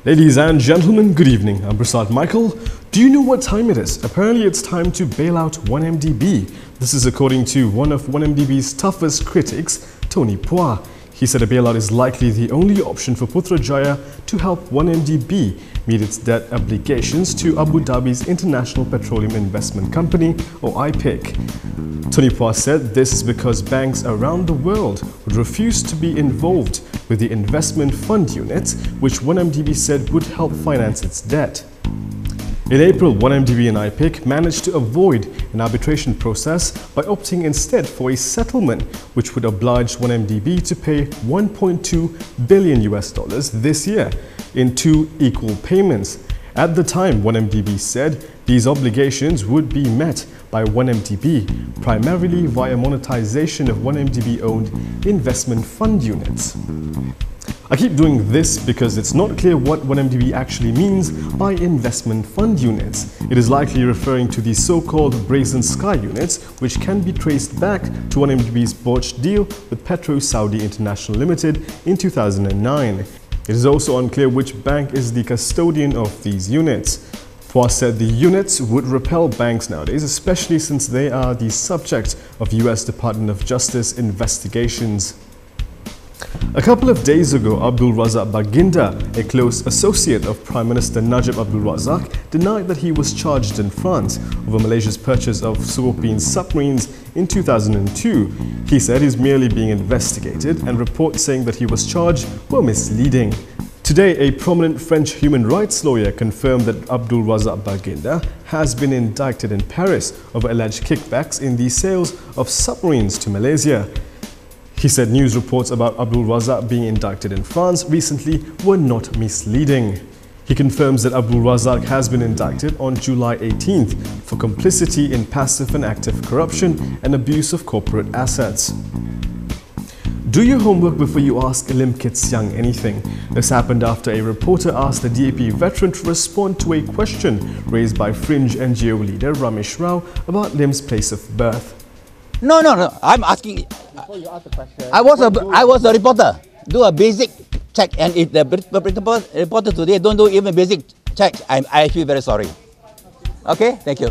Ladies and gentlemen, good evening. I'm Prasad Michael. Do you know what time it is? Apparently it's time to bail out 1MDB. This is according to one of 1MDB's toughest critics, Tony Phua. He said a bailout is likely the only option for Putrajaya to help 1MDB meet its debt obligations to Abu Dhabi's International Petroleum Investment Company, or IPIC. Tony Phua said this is because banks around the world would refuse to be involved with the investment fund units, which 1MDB said would help finance its debt. In April, 1MDB and IPIC managed to avoid an arbitration process by opting instead for a settlement which would oblige 1MDB to pay $1.2 billion this year in 2 equal payments. At the time, 1MDB said these obligations would be met by 1MDB, primarily via monetization of 1MDB-owned investment fund units. I keep doing this because it's not clear what 1MDB actually means by investment fund units. It is likely referring to the so-called brazen sky units, which can be traced back to 1MDB's botched deal with Petro Saudi International Limited in 2009. It is also unclear which bank is the custodian of these units. Phua said the units would repel banks nowadays, especially since they are the subject of US Department of Justice investigations. A couple of days ago, Abdul Razak Baginda, a close associate of Prime Minister Najib Abdul Razak, denied that he was charged in France over Malaysia's purchase of Scorpion submarines in 2002. He said he's merely being investigated, and reports saying that he was charged were misleading. Today, a prominent French human rights lawyer confirmed that Abdul Razak Baginda has been indicted in Paris over alleged kickbacks in the sales of submarines to Malaysia. He said news reports about Abdul Razak being indicted in France recently were not misleading. He confirms that Abdul Razak has been indicted on July 18th for complicity in passive and active corruption and abuse of corporate assets. Do your homework before you ask Lim Kit Siang anything. This happened after a reporter asked a DAP veteran to respond to a question raised by fringe NGO leader Ramesh Rao about Lim's place of birth. No. I'm asking. Before you ask the question, I was a reporter. Do a basic check, and if the reporter today don't do even basic check, I feel very sorry. Okay, thank you.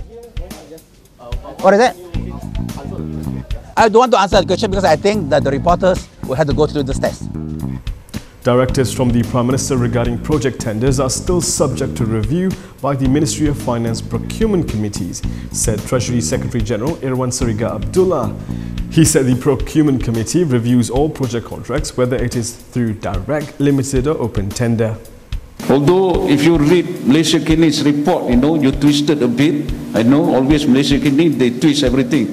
What is that? I don't want to answer the question because I think that the reporters will have to go through this test. Directives from the Prime Minister regarding project tenders are still subject to review by the Ministry of Finance Procurement Committees, said Treasury Secretary General Irwan Sariga Abdullah. He said the Procurement Committee reviews all project contracts, whether it is through direct, limited or open tender. Although if you read Malaysia Kini's report, you twisted a bit. I know always Malaysia Kini, they twist everything.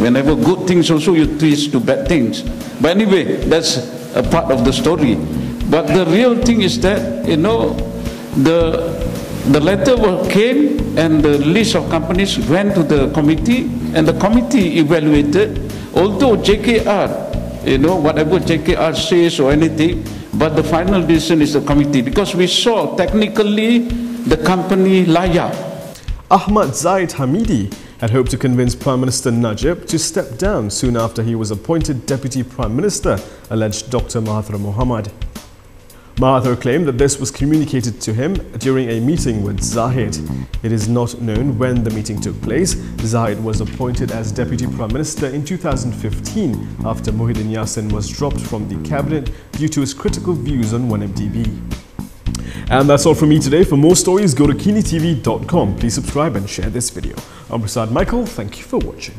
Whenever good things also you twist to bad things. But anyway, that's a part of the story. But the real thing is that, the letter came and the list of companies went to the committee and the committee evaluated. Although JKR, whatever JKR says or anything, but the final decision is the committee, because we saw technically the company layak. Ahmad Zaid Hamidi had hoped to convince Prime Minister Najib to step down soon after he was appointed Deputy Prime Minister, alleged Dr. Mahathir Mohamad. Mahathir claimed that this was communicated to him during a meeting with Zahid. It is not known when the meeting took place. Zahid was appointed as Deputy Prime Minister in 2015 after Muhyiddin Yassin was dropped from the cabinet due to his critical views on 1MDB. And that's all from me today. For more stories, go to KiniTV.com. Please subscribe and share this video. I'm Prasad Michael. Thank you for watching.